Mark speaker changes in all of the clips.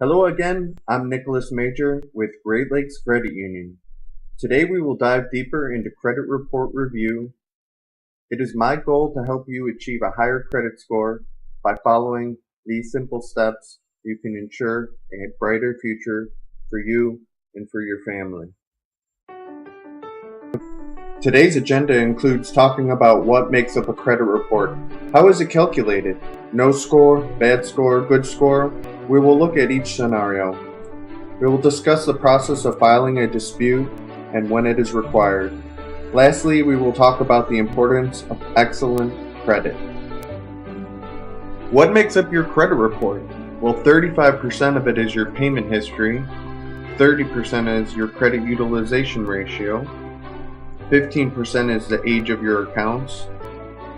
Speaker 1: Hello again, I'm Nicholas Major with Great Lakes Credit Union. Today we will dive deeper into credit report review. It is my goal to help you achieve a higher credit score by following these simple steps. You can ensure a brighter future for you and for your family. Today's agenda includes talking about what makes up a credit report. How is it calculated? No score, bad score, good score? We will look at each scenario. We will discuss the process of filing a dispute and when it is required. Lastly, we will talk about the importance of excellent credit. What makes up your credit report? Well, 35% of it is your payment history, 30% is your credit utilization ratio, 15% is the age of your accounts,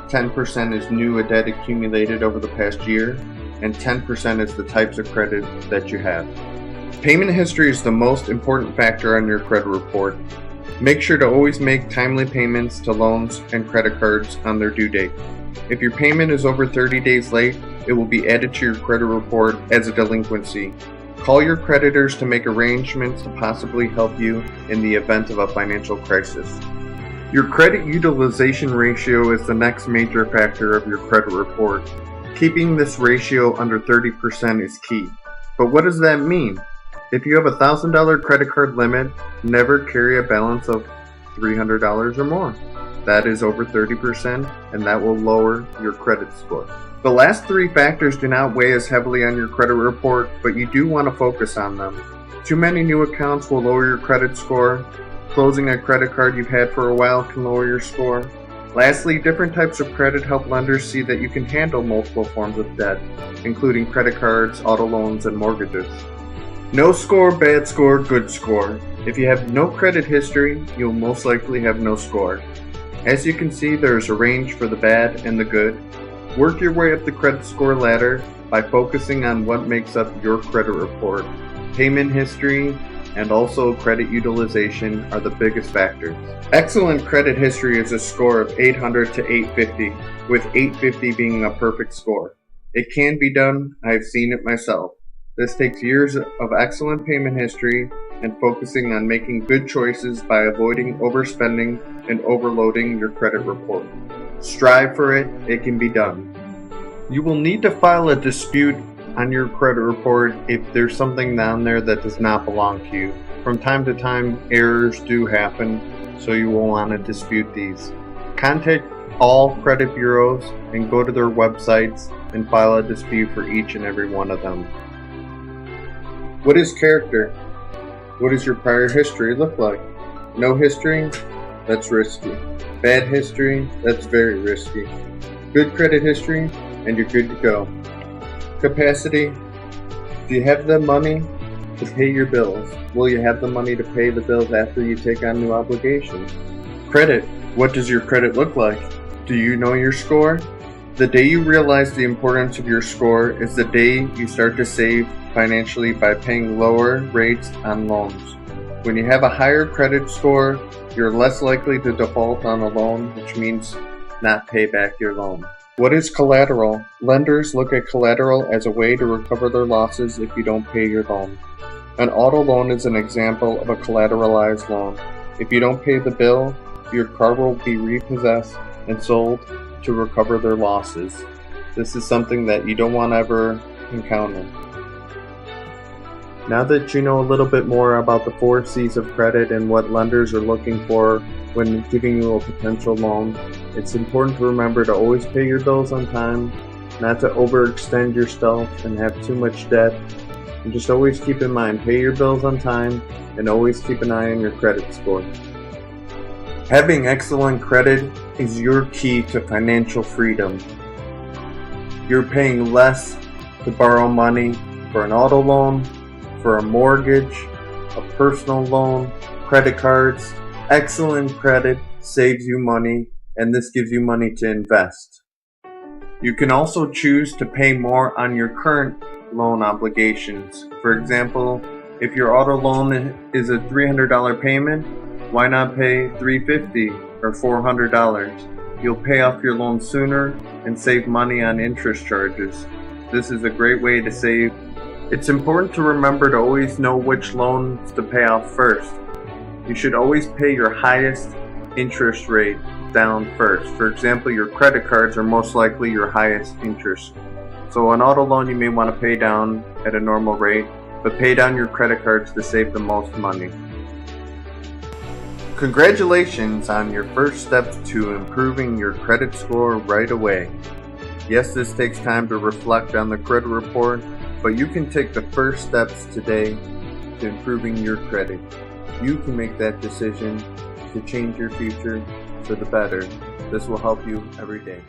Speaker 1: 10% is new debt accumulated over the past year, and 10% is the types of credit that you have. Payment history is the most important factor on your credit report. Make sure to always make timely payments to loans and credit cards on their due date. If your payment is over 30 days late, it will be added to your credit report as a delinquency. Call your creditors to make arrangements to possibly help you in the event of a financial crisis. Your credit utilization ratio is the next major factor of your credit report. Keeping this ratio under 30% is key. But what does that mean? If you have a $1,000 credit card limit, never carry a balance of $300 or more. That is over 30%, and that will lower your credit score. The last three factors do not weigh as heavily on your credit report, but you do want to focus on them. Too many new accounts will lower your credit score. Closing a credit card you've had for a while can lower your score. Lastly, different types of credit help lenders see that you can handle multiple forms of debt, including credit cards, auto loans, and mortgages. No score, bad score, good score. If you have no credit history, you'll most likely have no score. As you can see, there is a range for the bad and the good. Work your way up the credit score ladder by focusing on what makes up your credit report. Payment history and also credit utilization are the biggest factors. Excellent credit history is a score of 800 to 850, with 850 being a perfect score. It can be done, I've seen it myself. This takes years of excellent payment history and focusing on making good choices by avoiding overspending and overloading your credit report. Strive for it, it can be done. You will need to file a dispute on your credit report if there's something down there that does not belong to you. From time to time, errors do happen, so you will want to dispute these. Contact all credit bureaus and go to their websites and file a dispute for each and every one of them. What is character? What does your prior history look like? No history? That's risky. Bad history? That's very risky. Good credit history? And you're good to go. Capacity. Do you have the money to pay your bills? Will you have the money to pay the bills after you take on new obligations? Credit. What does your credit look like? Do you know your score? The day you realize the importance of your score is the day you start to save financially by paying lower rates on loans. When you have a higher credit score, you're less likely to default on a loan, which means not pay back your loan. What is collateral? Lenders look at collateral as a way to recover their losses if you don't pay your loan. An auto loan is an example of a collateralized loan. If you don't pay the bill, your car will be repossessed and sold to recover their losses. This is something that you don't want to ever encounter. Now that you know a little bit more about the 4 C's of credit and what lenders are looking for when giving you a potential loan, it's important to remember to always pay your bills on time, not to overextend yourself and have too much debt, and just always keep in mind, pay your bills on time and always keep an eye on your credit score. Having excellent credit is your key to financial freedom. You're paying less to borrow money for an auto loan, for a mortgage, a personal loan, credit cards. Excellent credit saves you money, and this gives you money to invest. You can also choose to pay more on your current loan obligations. For example, if your auto loan is a $300 payment, why not pay $350 or $400? You'll pay off your loan sooner and save money on interest charges. This is a great way to save It's important to remember to always know which loans to pay off first. You should always pay your highest interest rate down first. For example, your credit cards are most likely your highest interest. So an auto loan you may want to pay down at a normal rate, but pay down your credit cards to save the most money. Congratulations on your first step to improving your credit score right away. Yes, this takes time to reflect on the credit report, but you can take the first steps today to improving your credit. You can make that decision to change your future for the better. This will help you every day.